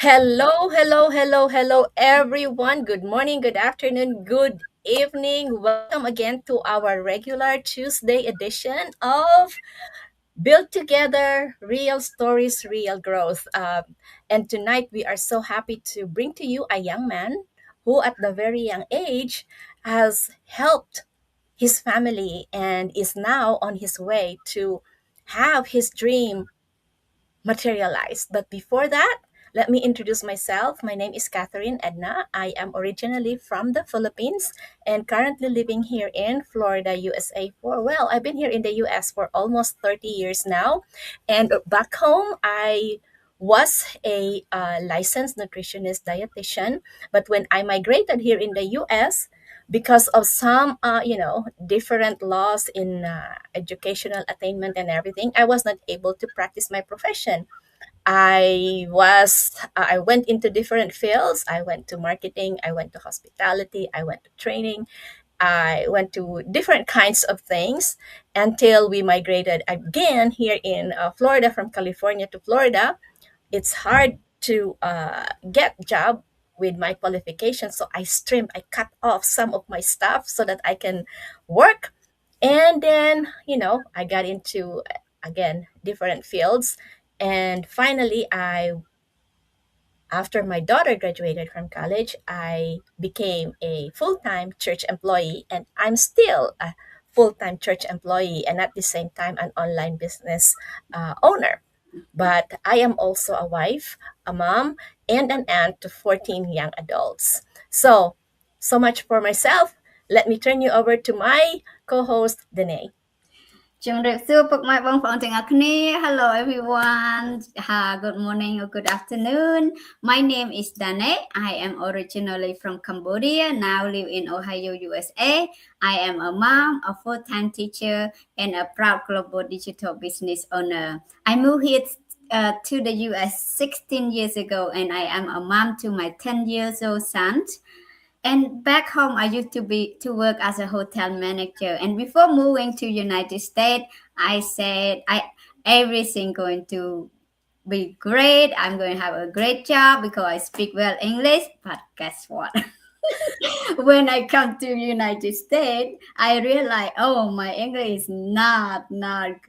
Hello, everyone. Good morning, good afternoon, good evening. Welcome again to our regular Tuesday edition of Build Together Real Stories, Real Growth. And tonight we are so happy to bring to you a young man who, at the very young age, has helped his family and is now on his way to have his dream materialized. But before that, let me introduce myself. My name is Catherine Edna. I am originally from the Philippines and currently living here in Florida, USA I've been here in the US for almost 30 years now. And back home, I was a licensed nutritionist dietitian. But when I migrated here in the US, because of some different laws in educational attainment and everything, I was not able to practice my profession. I went into different fields. I went to marketing, I went to hospitality, I went to training, I went to different kinds of things until we migrated again here in Florida, from California to Florida. It's hard to get job with my qualifications, so I cut off some of my stuff so that I can work. And then I got into, again, different fields. And finally, I after my daughter graduated from college, I became a full-time church employee, and I'm still a full-time church employee, and at the same time an online business owner. But I am also a wife, a mom, and an aunt to 14 young adults. So much for myself. Let me turn you over to my co-host, Danae. ជំរាបសួរពុកម៉ែបងប្អូនទាំងអស់គ្នា Hello everyone. Good morning or good afternoon. My name is Dane. I am originally from Cambodia, now live in Ohio, USA. I am a mom, a full-time teacher, and a proud global digital business owner. I moved here to the US 16 years ago, and I am a mom to my 10 years old son. And back home, I used to work as a hotel manager. And before moving to United States, I said everything going to be great. I'm going to have a great job because I speak well English. But guess what? When I come to United States, I realized, oh, my English is not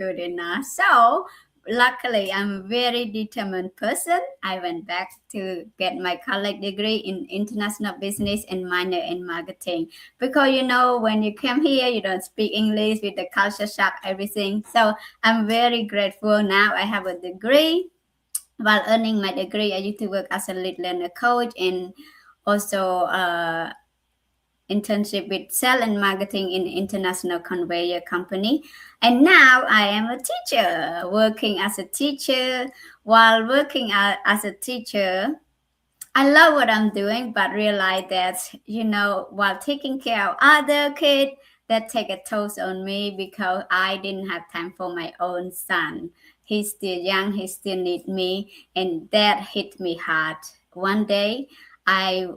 good enough. So luckily, I'm a very determined person. I went back to get my college degree in international business and minor in marketing. Because when you come here, you don't speak English with the culture shock, everything. So I'm very grateful now. I have a degree. While earning my degree, I used to work as a lead learner coach and also internship with sales and marketing in international conveyor company. And now I am a teacher, working as a teacher. While working as a teacher, I love what I'm doing, but realize that, while taking care of other kids, that take a toll on me because I didn't have time for my own son. He's still young, he still needs me, and that hit me hard. One day, I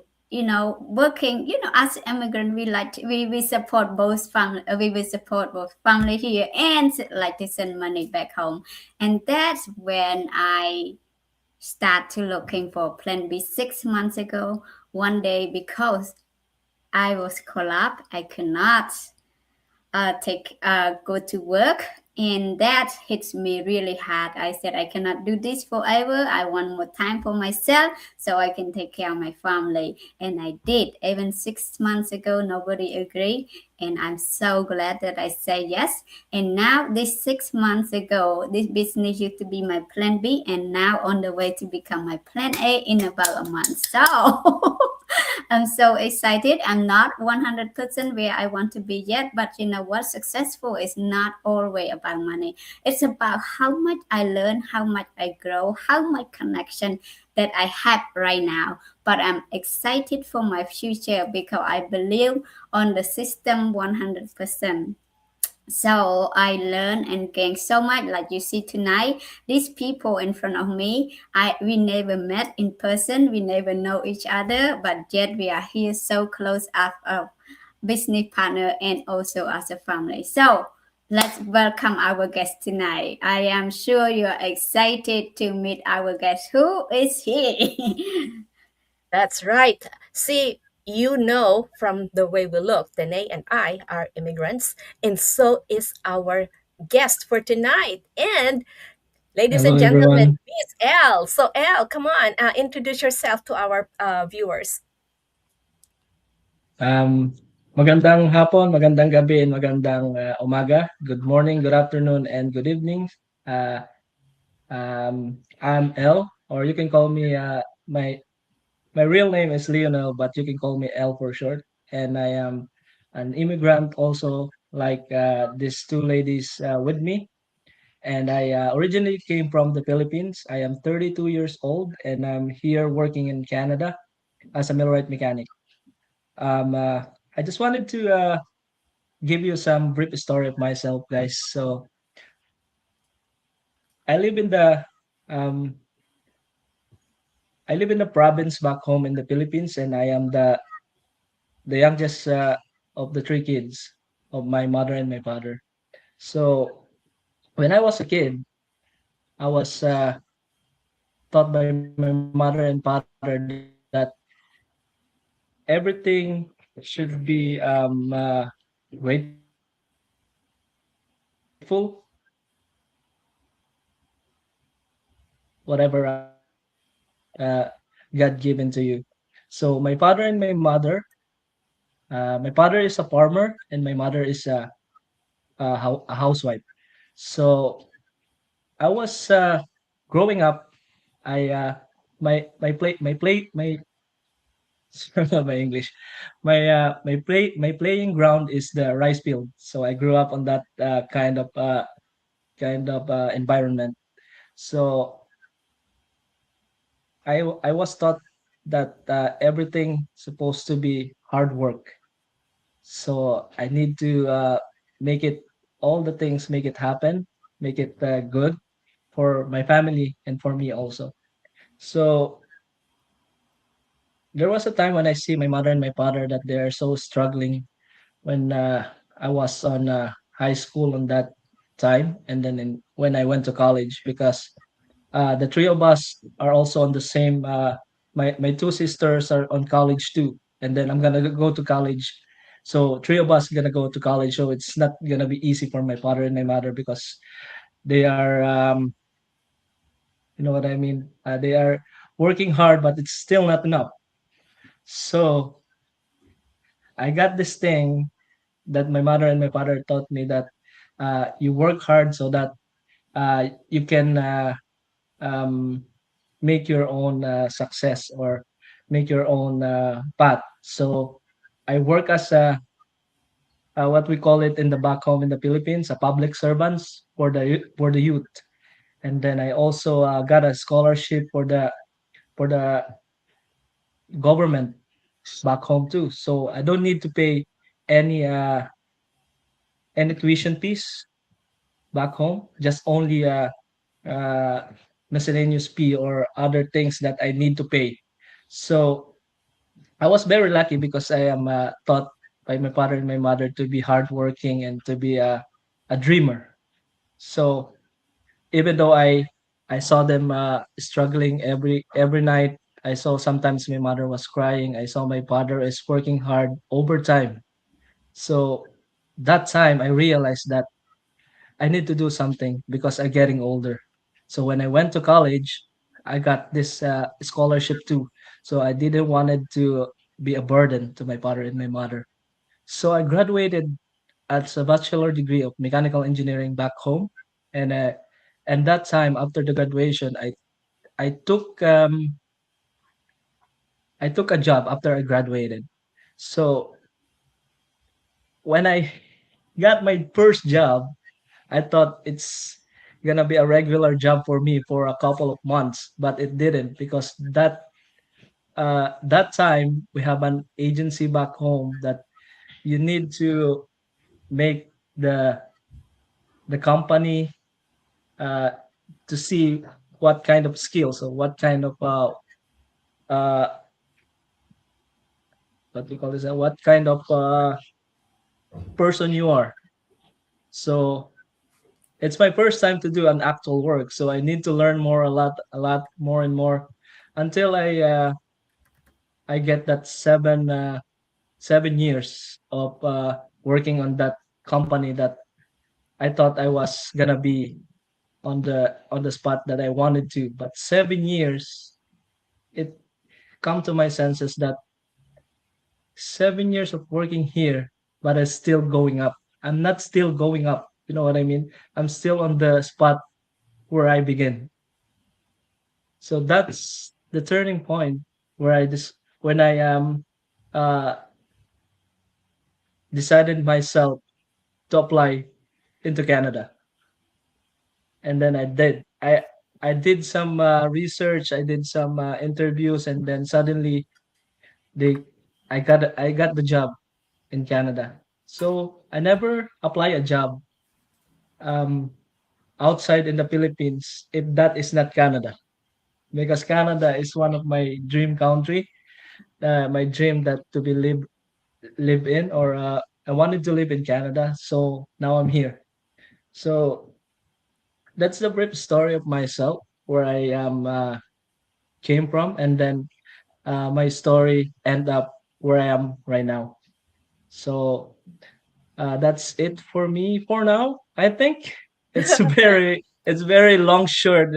working as immigrant, we support both family, we will support both family here and like to send money back home. And that's when I start to looking for plan B 6 months ago. One day, because I was collapsed, I could not go to work, and that hits me really hard. I said I cannot do this forever. I want more time for myself so I can take care of my family, and I did. Even 6 months ago, nobody agreed, and I'm so glad that I say yes. And now, this 6 months ago, this business used to be my plan B, and now on the way to become my plan A in about a month. So I'm so excited. I'm not 100% where I want to be yet, but you know what? Successful is not always about money. It's about how much I learn, how much I grow, how much connection that I have right now. But I'm excited for my future because I believe on the system 100%. So I learned and gained so much. Like you see tonight, these people in front of me, we never met in person, we never know each other, but yet we are here so close as a business partner and also as a family. So Let's welcome our guest tonight. I am sure you're excited to meet our guest. Who is he? That's right. See, you know from the way we look, Danae and I are immigrants, and so is our guest for tonight. And ladies and Hello, gentlemen, everyone. Miss Elle. So, Elle, come on, introduce yourself to our viewers. Magandang hapon, magandang gabi, and magandang umaga. Good morning, good afternoon, and good evening. Uh, I'm L, or you can call me my real name is Lionel, but you can call me L for short. And I am an immigrant, also like these two ladies with me. And I originally came from the Philippines. I am 32 years old, and I'm here working in Canada as a millwright mechanic. Um, uh, I just wanted to give you some brief story of myself, guys. So I live in the um, I live in the province back home in the Philippines, and I am the youngest of the three kids of my mother and my father. So when I was a kid, I was taught by my mother and father that everything should be grateful, whatever God given to you. So my father and my father is a farmer and my mother is a housewife. So I was growing up. I my sorry about my English. My playing ground is the rice field. So I grew up on that kind of environment. So I was taught that everything supposed to be hard work. So I need to make it all the things, make it happen, make it good for my family and for me also. So there was a time when I see my mother and my father that they are so struggling when I was on high school on that time, and then when I went to college, because the three of us are also on the same. My two sisters are on college too, and then I'm gonna go to college. So three of us gonna go to college. So it's not gonna be easy for my father and my mother because they are, you know what I mean. They are working hard, but it's still not enough. So I got this thing that my mother and my father taught me that you work hard so that you can um, make your own success or make your own path. So I work as a what we call it in the back home in the Philippines, a public servants for the youth. And then I also got a scholarship for the government back home too. So I don't need to pay any uh, any tuition fees back home. Just only uh, miscellaneous fee or other things that I need to pay. So I was very lucky because I am taught by my father and my mother to be hardworking and to be a dreamer. So even though I saw them struggling every night, I saw sometimes my mother was crying. I saw my father is working hard overtime. So that time I realized that I need to do something because I'm getting older. So when I went to college, I got this scholarship too. So I didn't wanted to be a burden to my father and my mother. So I graduated as a bachelor degree of mechanical engineering back home, and that time after the graduation, I took I took a job after I graduated. So when I got my first job, I thought it's gonna be a regular job for me for a couple of months, but it didn't because that time we have an agency back home that you need to make the company uh, to see what kind of skills or what kind of uh, what we call this what kind of person you are. So it's my first time to do an actual work, so I need to learn more, a lot more and more, until I get that 7 years of working on that company that I thought I was gonna be on the spot that I wanted to. But 7 years, it come to my senses that 7 years of working here, but I'm still going up. I'm not still going up. You know what I mean? I'm still on the spot where I begin. So that's the turning point where I just when I uh decided myself to apply into Canada. And then I did some research, I did some interviews, and then suddenly they I got the job in Canada. So I never apply a job um outside in the Philippines if that is not Canada, because Canada is one of my dream country, my dream that to be live in, or I wanted to live in Canada. So now I'm here. So that's the brief story of myself, where I came from, and then my story end up where I am right now. So that's it for me for now. I think it's very long short,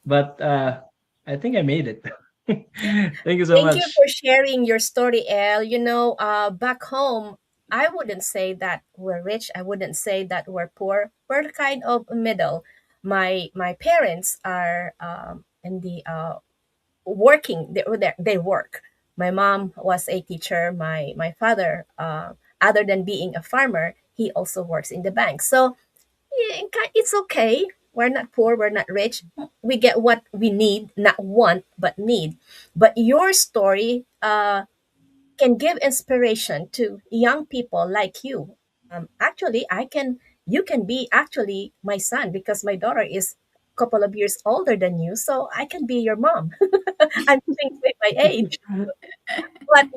but I think I made it. Thank you so Thank you much. for sharing your story, El. Back home, I wouldn't say that we're rich. I wouldn't say that we're poor. We're kind of middle. My parents are in the working. They work. My mom was a teacher. My father, other than being a farmer, he also works in the bank. So yeah, it's okay. We're not poor, we're not rich. We get what we need, not want, but need. But your story can give inspiration to young people like you. Actually, you can be actually my son because my daughter is a couple of years older than you, so I can be your mom. I'm giving away my age. But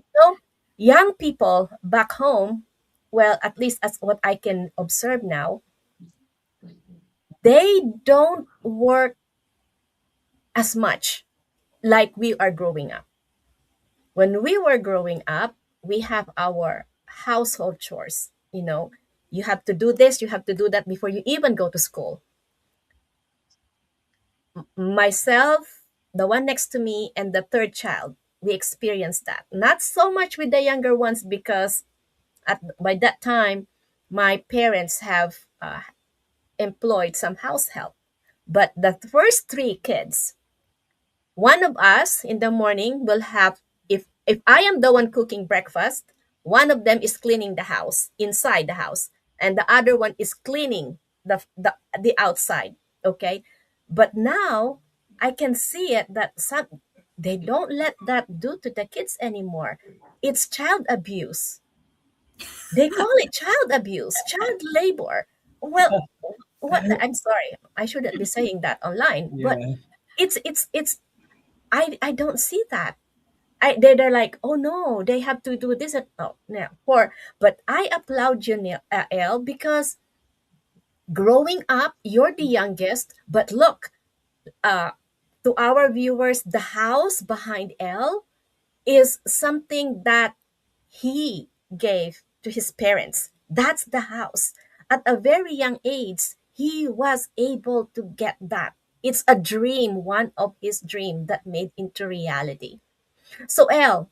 young people back home, well, at least as what I can observe now, they don't work as much like we are growing up. When we were growing up, we have our household chores. You have to do this, you have to do that before you even go to school. Myself, the one next to me, and the third child, we experienced that. Not so much with the younger ones because by that time, my parents have employed some house help. But the first three kids, one of us in the morning will have, if I am the one cooking breakfast, one of them is cleaning the house, inside the house, and the other one is cleaning the outside. Okay? But now I can see it that some they don't let that do to the kids anymore. It's child abuse. They call it child abuse, child labor. Well, I'm sorry. I shouldn't be saying that online, but Yeah. it's I don't see that. They're like, oh no, they have to do this. Oh, no, but I applaud you, El, because growing up, you're the youngest. But look, uh, to our viewers, the house behind El is something that he gave to his parents. That's the house. At a very young age, he was able to get that. It's a dream, one of his dream that made into reality. So, El,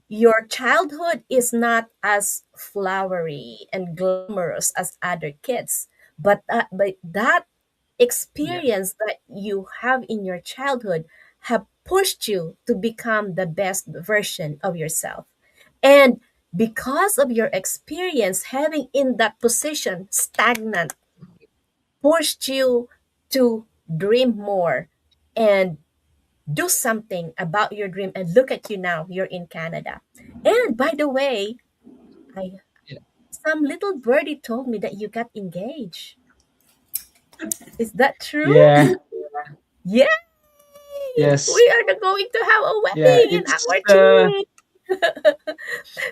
your childhood is not as flowery and glamorous as other kids, but that Yeah. experience that you have in your childhood have pushed you to become the best version of yourself. And because of your experience having in that position stagnant pushed you to dream more and do something about your dream, and look at you now, you're in Canada. And by the way, I Yeah. some little birdie told me that you got engaged. Is that true? Yeah. Yay! Yes. We are going to have a Yeah. wedding in It's our trip.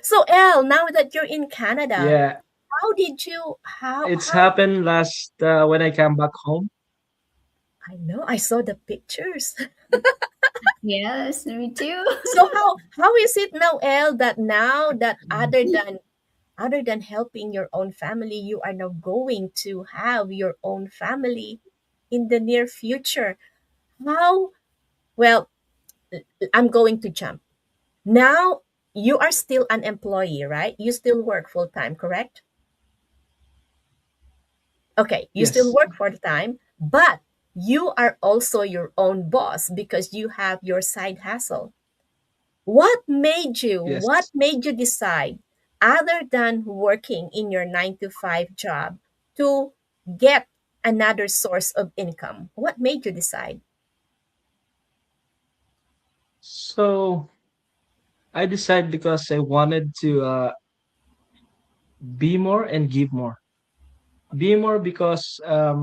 So, Elle, now that you're in Canada, yeah. how did you It's how happened last when I came back home. I know I saw the pictures. Yes, me too. So how is it now, El, that now that other than helping your own family, you are now going to have your own family in the near future? How well, I'm going to jump. Now you are still an employee, right? You still work full time, correct? Okay, you still Yes, work for the time, but you are also your own boss because you have your side hustle. What yes. made you decide, other than working in your 9 to 5 job, to get another source of income? What made you decide? So I decided because I wanted to be more and give more. Be more because I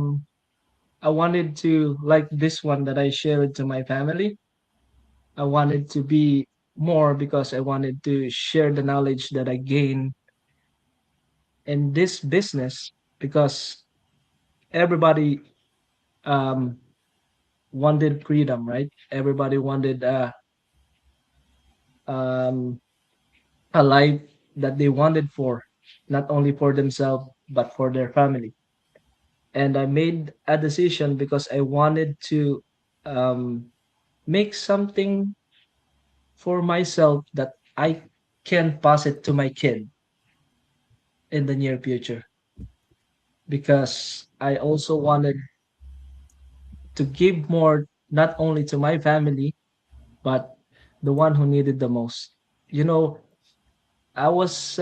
wanted to, like this one that I shared to my family. I wanted to be more because I wanted to share the knowledge that I gained in this business because everybody um, wanted freedom, right? Everybody wanted um, a life that they wanted for, not only for themselves, but for their family. And I made a decision because I wanted to um, make something for myself that I can pass it to my kid in the near future because I also wanted to give more not only to my family but the one who needed the most. You know, I was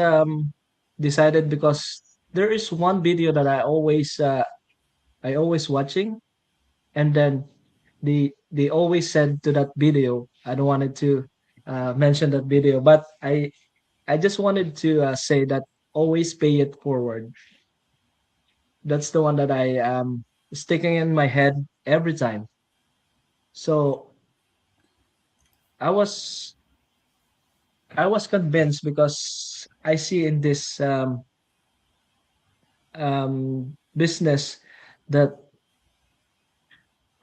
decided because there is one video that I always watching, and then they always said to that video. I don't wanted to mention that video, but I just wanted to say that always pay it forward. That's the one that I sticking in my head every time. So I was I was convinced because I see in this business that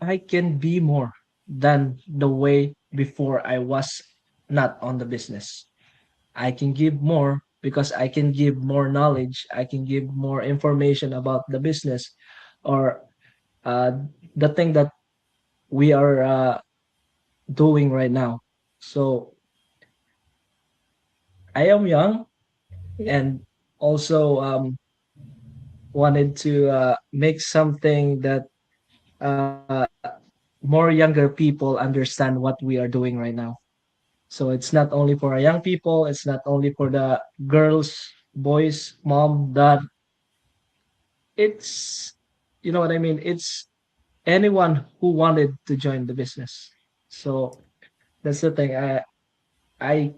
I can be more than the way before I was not on the business. I can give more because I can give more knowledge. I can give more information about the business or uh, the thing that we are doing right now. So I am young Yeah. and also wanted to make something that more younger people understand what we are doing right now. So it's not only for our young people, it's not only for the girls, boys, mom, dad. It's, you know what I mean? It's anyone who wanted to join the business. So that's the thing. I,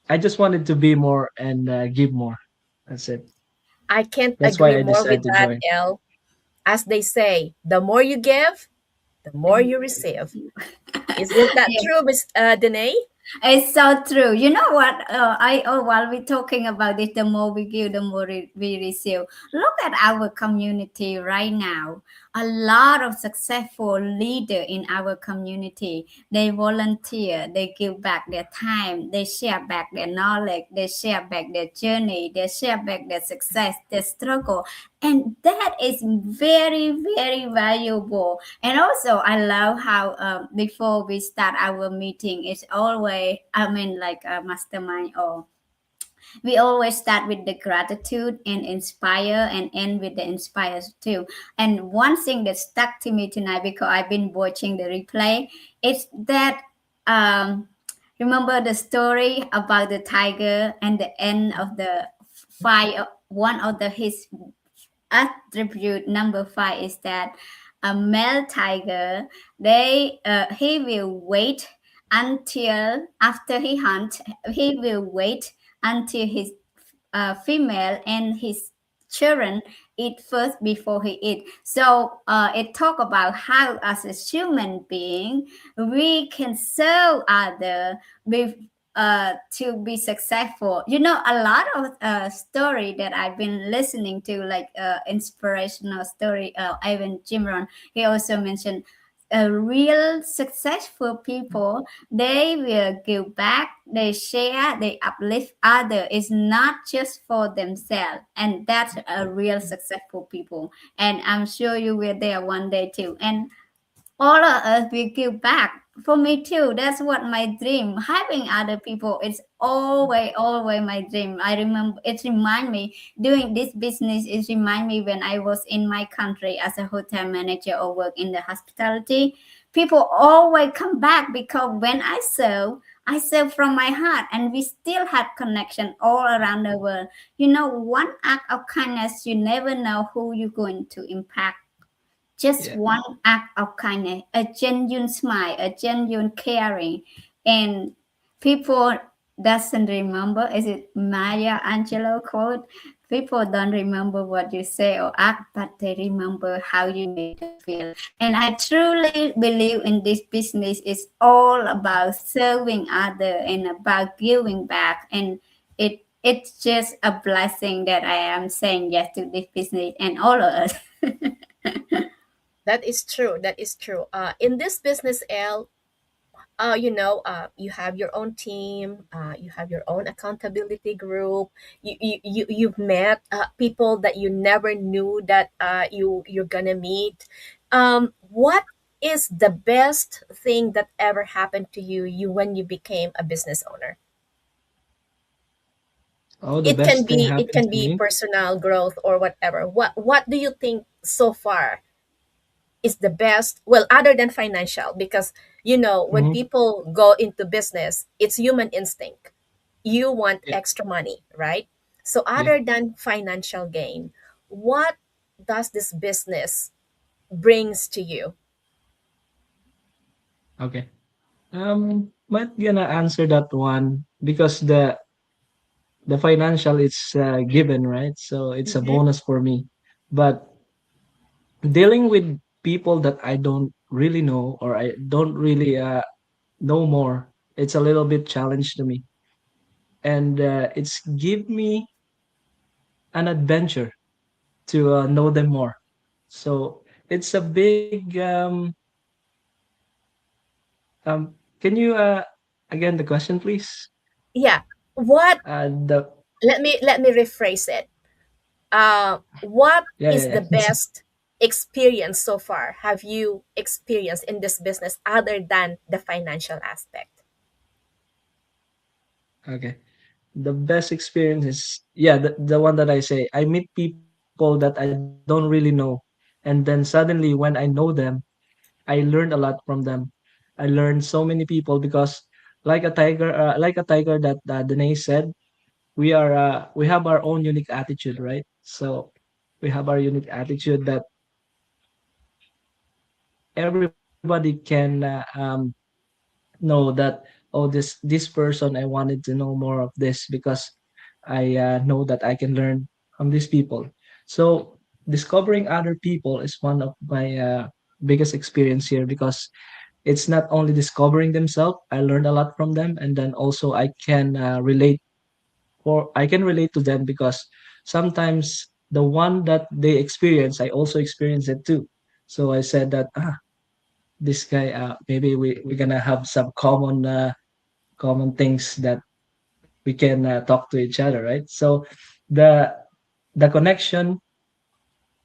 I just wanted to be more and give more. That's it. I can't That's why agree I more with decided to that, join. El. As they say, the more you give, the more And you receive. Isn't that yeah, true, Miss Danae? it's so true. You know what? While we're talking about this, the more we give, the more we receive. Look at our community right now. A lot of successful leader in our community. They volunteer. They give back their time. They share back their knowledge. They share back their journey. They share back their success, their struggle, and that is very, very valuable. And also, I love how before we start our meeting, it's always, I mean, like a mastermind, or we always start with the gratitude and inspire and end with the inspires too. And one thing that stuck to me tonight, because I've been watching the replay, is that um, remember the story about the tiger and the end of the fire. One of the his attribute number 5 is that a male tiger, he will wait until after he hunt, he will wait until his female and his children eat first before he eat. So it talk about how as a human being we can serve other to be successful. You know, a lot of story that I've been listening to, like inspirational story. Ivan Jimron, he also mentioned real successful people, they will give back, they share, they uplift other. It's not just for themselves, and that's a real successful people. And I'm sure you will there one day too. And all of us will give back. For me too, that's what my dream. Having other people is always my dream. I remember it remind me doing this business. It remind me when I was in my country as a hotel manager or work in the hospitality. People always come back because when I serve from my heart, and we still had connection all around the world. You know, one act of kindness, you never know who you're going to impact. Just Yeah. one act of kindness, a genuine smile, a genuine caring, and people doesn't remember. Is it Maya Angelou quote? People don't remember what you say or act, but they remember how you made them feel. And I truly believe in this business is all about serving other and about giving back. And it's just a blessing that I am saying yes to this business and all of us. That is true. That is true. In this business, L, you have your own team, you have your own accountability group. You've met people that you never knew that you're gonna meet. What is the best thing that ever happened to you when you became a business owner? Oh, the It best can thing be happened to me. personal growth or whatever. What do you think so far is the best, well, other than financial? Because when Mhm. people go into business, it's human instinct, you want Yeah. extra money, right? So Yeah. other than financial gain, what does this business brings to you? Okay. Might gonna answer that one because the financial it's given, right? So it's a Mm-hmm. bonus for me. But dealing with people that I don't really know or I don't really know more, it's a little bit challenge to me, and it's give me an adventure to know them more. So it's a big can you again the question, please? Yeah. What The Let me rephrase it. What Yeah, is yeah, the yeah. best experience so far have you experienced in this business other than the financial aspect? Okay. The best experience is, yeah, the one that I say. I meet people that I don't really know, and then suddenly when I know them, I learned a lot from them. I learned so many people because like a tiger that Danae said, we have our own unique attitude, right? So we have our unique attitude that everybody can know that, oh, this person, I wanted to know more of this because I know that I can learn from these people. So discovering other people is one of my biggest experience here because it's not only discovering themselves, I learned a lot from them, and then also I can relate to them because sometimes the one that they experience, I also experience it too. So I said that this guy, maybe we're gonna have some common things that we can talk to each other, right? So the the connection,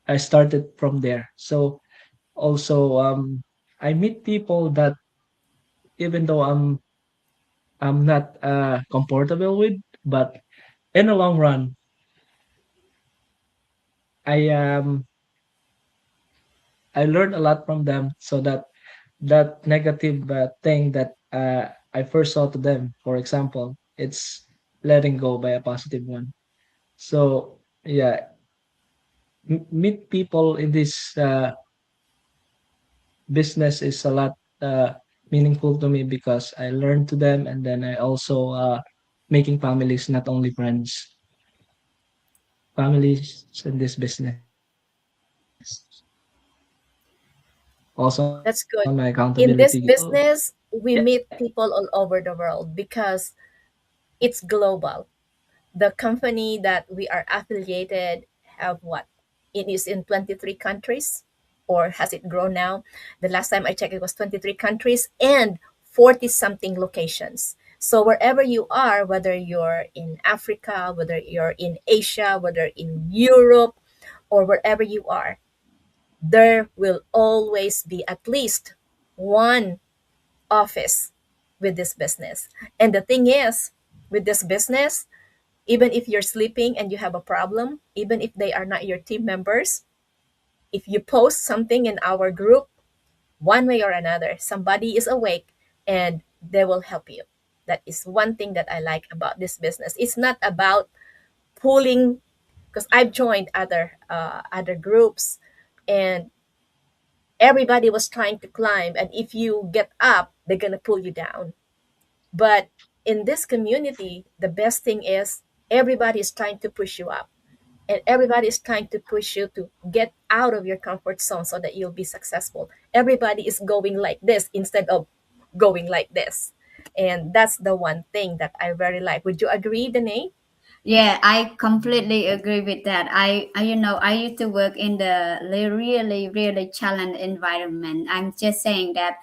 I started from there. So also I meet people that even though I'm not comfortable with, but in the long run, I I learned a lot from them, so that that negative thing that I first saw to them, for example, it's letting go by a positive one. So yeah, meet people in this business is a lot meaningful to me because I learned to them, and then I also making families, not only friends, families in this business. Also on my That's accountability. good. Oh, In this yeah. business, we meet people all over the world because It's global. The company that we are affiliated have what? It is in 23 countries, or has it grown now? The last time I checked, it was 23 countries and 40 something locations. So wherever you are, whether you're in Africa, whether you're in Asia, whether in Europe, or wherever you are, there will always be at least one office with this business. And the thing is, with this business, even if you're sleeping and you have a problem, even if they are not your team members, if you post something in our group, one way or another, somebody is awake and they will help you. That is one thing that I like about this business. It's not about pulling, because I've joined other groups, and everybody was trying to climb, and if you get up, they're gonna pull you down. But in this community, the best thing is everybody is trying to push you up, and everybody is trying to push you to get out of your comfort zone so that you'll be successful. Everybody is going like this instead of going like this. And that's the one thing that I very like. Would you agree, Danae? Yeah, I completely agree with that. I used to work in the really challenging environment. I'm just saying that,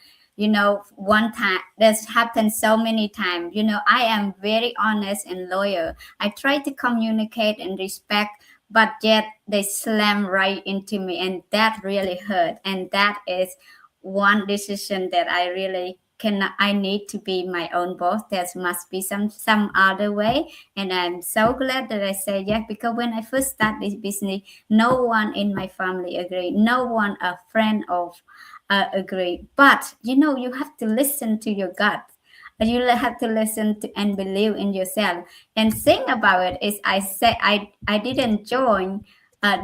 one time that's happened so many times. I am very honest and loyal. I try to communicate and respect, but yet they slam right into me, and that really hurt. And that is one decision that I really cannot. I need to be my own boss. There must be some other way, and I'm so glad that I said yes, because when I first started this business, no one in my family agreed. No one, a friend of, agreed. But you have to listen to your gut. You have to listen to and believe in yourself. And thing about it is, I said I didn't join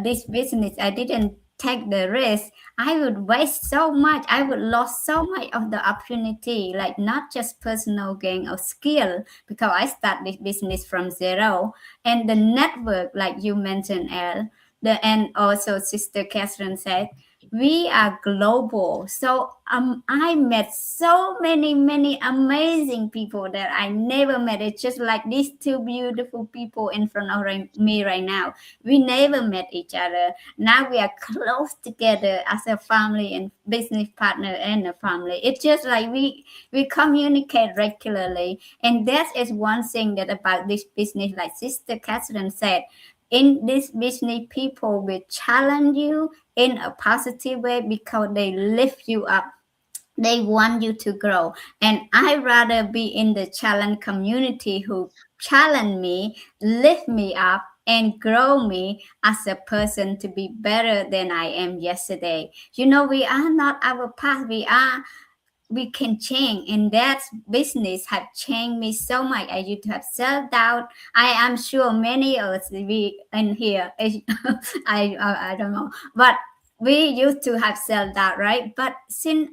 this business. I didn't take the risk. I would waste so much. I would lose so much of the opportunity, like not just personal gain or skill, because I start this business from zero. And the network, like you mentioned, El, and also Sister Catherine said, we are global. So I met so many amazing people that I never met. It's just like these two beautiful people in front of me right now. We never met each other. Now we are close together as a family and business partner and a family. It's just like we communicate regularly, and that is one thing that about this business, like Sister Catherine said, in this business people will challenge you in a positive way because they lift you up. They want you to grow, and I rather be in the challenge community who challenge me, lift me up, and grow me as a person to be better than I am yesterday. We are not our past. We can change, and that business have changed me so much. I used to have self-doubt. I am sure many of us we in here I don't know, but we used to have self-doubt, right? But since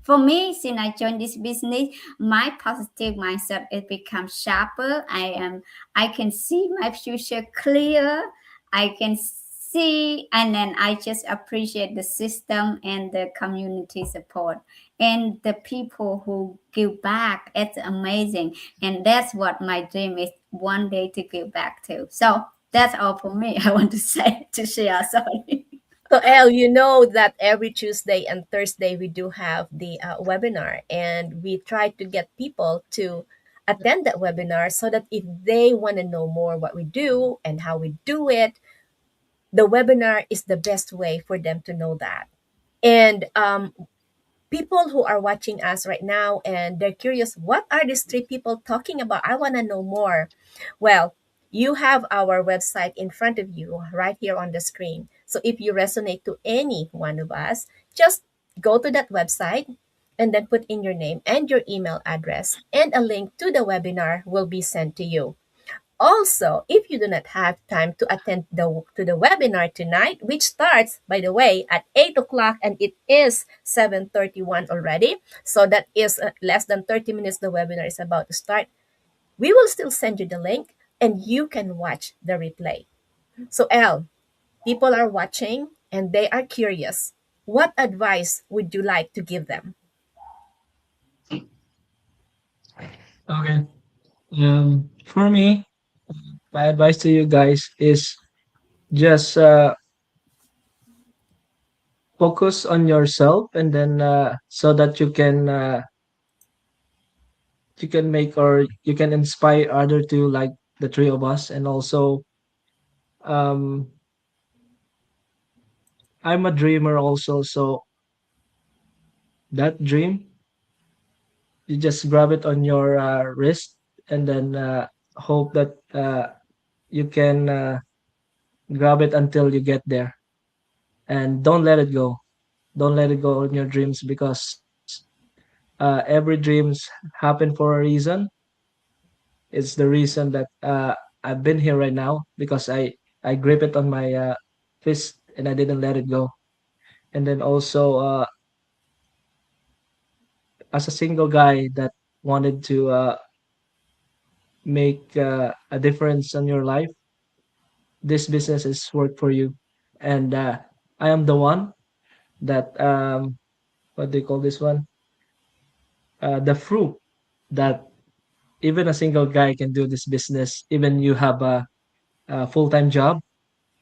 I joined this business, my positive mindset it becomes sharper. I can see my future clear. I can see, and then I just appreciate the system and the community support and the people who give back. It's amazing, and that's what my dream is, one day to give back to. So that's all for me. I want to say to share. Sorry. So, Elle, you know that every Tuesday and Thursday we do have the webinar, and we try to get people to attend that webinar so that if they want to know more what we do and how we do it, the webinar is the best way for them to know that. And people who are watching us right now and they're curious, what are these three people talking about? I want to know more. Well, you have our website in front of you right here on the screen. So if you resonate to any one of us, just go to that website and then put in your name and your email address, and a link to the webinar will be sent to you. Also, if you do not have time to attend to the webinar tonight, which starts, by the way, at 8 o'clock, and it is 7:31 already, so that is less than 30 minutes the webinar is about to start, we will still send you the link and you can watch the replay. So, Elle, people are watching and they are curious. What advice would you like to give them? Okay. For me, my advice to you guys is just focus on yourself, and then so that you can make, or you can inspire other to like the three of us. And also, um, I'm a dreamer also, so that dream, you just grab it on your wrist, and then hope that you can grab it until you get there, and don't let it go. Don't let it go on your dreams, because every dreams happen for a reason. It's the reason that I've been here right now, because I grip it on my fist, and I didn't let it go. And then also, as a single guy that wanted to make a difference in your life, this business is work for you. And I am the one that what do you call this one? The fruit that even a single guy can do this business. Even you have a full-time job,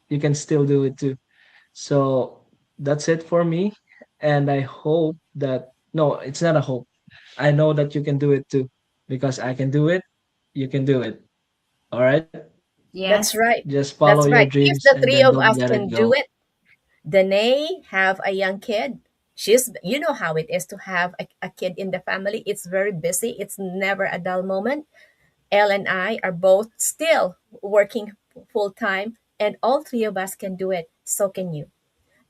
you can still do it too. So that's it for me. And I hope that, no, it's not a hope. I know that you can do it too, because I can do it. You can do it. All right. That's Yes. right. Just follow That's your right. If dreams, the and three then of don't us let it can do go. it, Danae have a young kid. She's, you know how it is to have a kid in the family. It's very busy. It's never a dull moment. Elle and I are both still working full time, and all three of us can do it. So can you.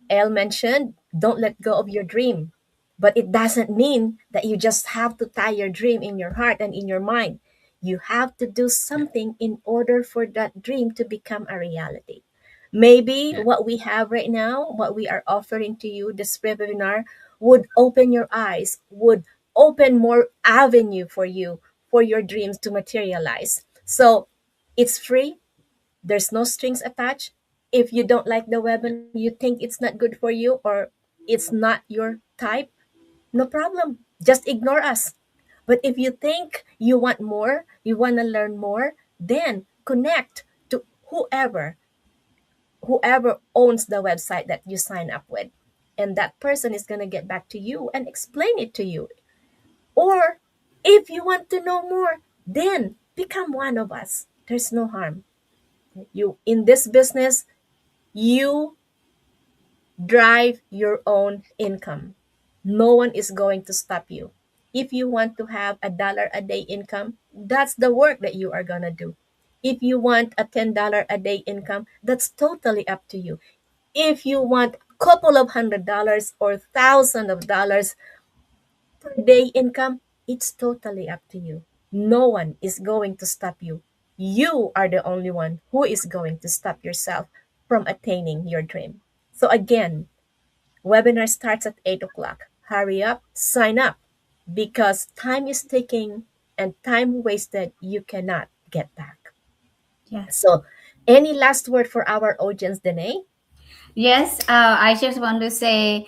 Elle mentioned, don't let go of your dream. But it doesn't mean that you just have to tie your dream in your heart and in your mind. You have to do Yeah. something in order for that dream to become a reality. Maybe Yeah. what we have right now, what we are offering to you, this webinar, would open your eyes, would open more avenue for you, for your dreams to materialize. So it's free, there's no strings attached. If you don't like the webinar, you think it's not good for you, or it's not your type, no problem. Just ignore us. But if you think you want more, you want to learn more, then connect to whoever owns the website that you sign up with. And that person is going to get back to you and explain it to you. Or if you want to know more, then become one of us. There's no harm. You in this business, you drive your own income. No one is going to stop you. If you want to have $1 a day income, that's the work that you are going to do. If you want a $10 a day income, that's totally up to you. If you want a couple of $100 or thousands of dollars per day income, it's totally up to you. No one is going to stop you. You are the only one who is going to stop yourself from attaining your dream. So again, webinar starts at 8 o'clock. Hurry up, sign up, because time is ticking, and time wasted you cannot get back. Yes. So, any last word for our audience, Danae? Yes, I just want to say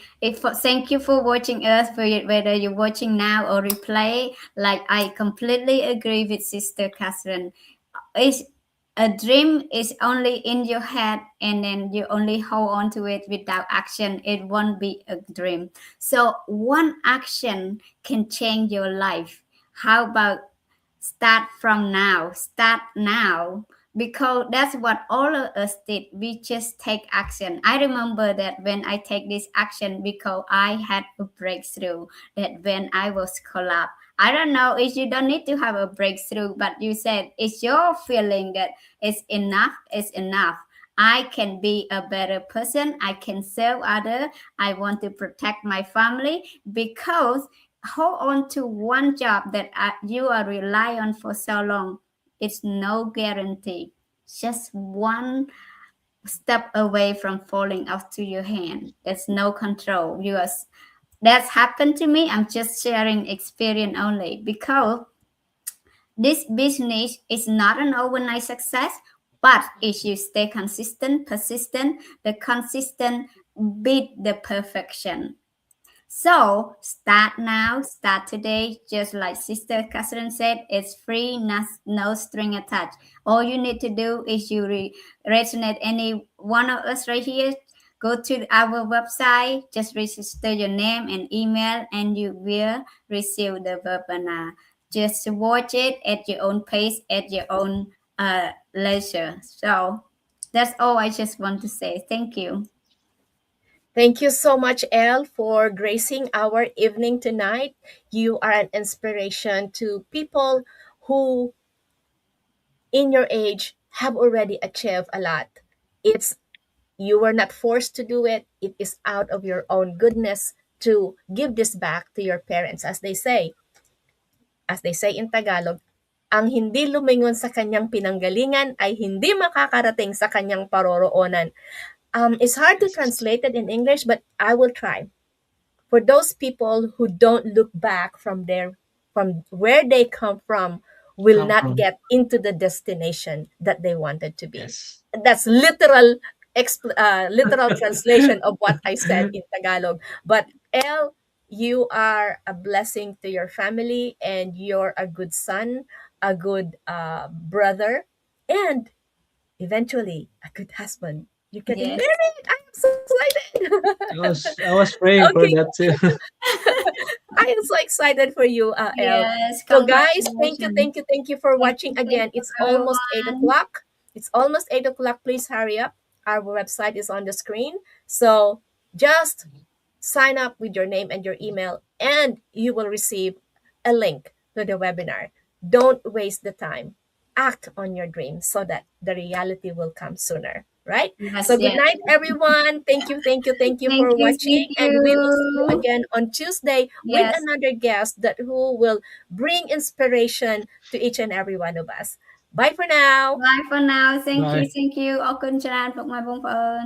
thank you for watching us, for whether you're watching now or replay. Like I completely agree with Sister Catherine. It's a dream is only in your head, and then you only hold on to it without action. It won't be a dream. So one action can change your life. How about start now, because that's what all of us did. We just take action. I remember that when I take this action, because I had a breakthrough, that when I was collapsed, I don't know if you don't need to have a breakthrough, but you said it's your feeling that it's enough. I can be a better person, I can serve other, I want to protect my family. Because hold on to one job that you are rely on for so long, it's no guarantee. Just one step away from falling off to your hand. There's no control. That's happened to me. I'm just sharing experience only, because this business is not an overnight success. But if you stay consistent, persistent, the consistent beat the perfection. So start now, start today. Just like Sister Catherine said, it's free, no string attached. All you need to do is you resonate any one of us right here. Go to our website, just register your name and email, and you will receive the webinar. Just watch it at your own pace, at your own leisure. So that's all I just want to say. Thank you. Thank you so much, Elle, for gracing our evening tonight. You are an inspiration to people who, in your age, have already achieved a lot. It's You were not forced to do it. It is out of your own goodness to give this back to your parents. As they say in Tagalog, ang hindi lumingon sa kanyang pinanggalingan ay hindi makakarating sa kanyang paroroonan. It's hard to Yes. translate it in English, but I will try. For those people who don't look back from where they come from, will Come not from. get into the destination that they wanted to be. Yes. That's literal translation of what I said in Tagalog. But El, you are a blessing to your family, and you're a good son, a good brother, and eventually a good husband. You're getting Yes. married. I'm so excited. I was praying for Okay, that too. I am so excited for you, El. Yes, So, guys, congratulations. thank you for watching Thank again. you, It's almost 8 everyone. o'clock. It's almost 8 o'clock. Please hurry up. Our website is on the screen. So, just sign up with your name and your email, and you will receive a link to the webinar. Don't waste the time. Act on your dreams so that the reality will come sooner, right? Yes, So, good yes. night, everyone. Thank you Thank for you, watching, thank and we will see you you. again on Tuesday with Yes. another guest that who will bring inspiration to each and every one of us. Bye for now. Bye for now. Thank you, Bye. thank you. ขอบคุณ Charan ฝากมาบงเฟิร์น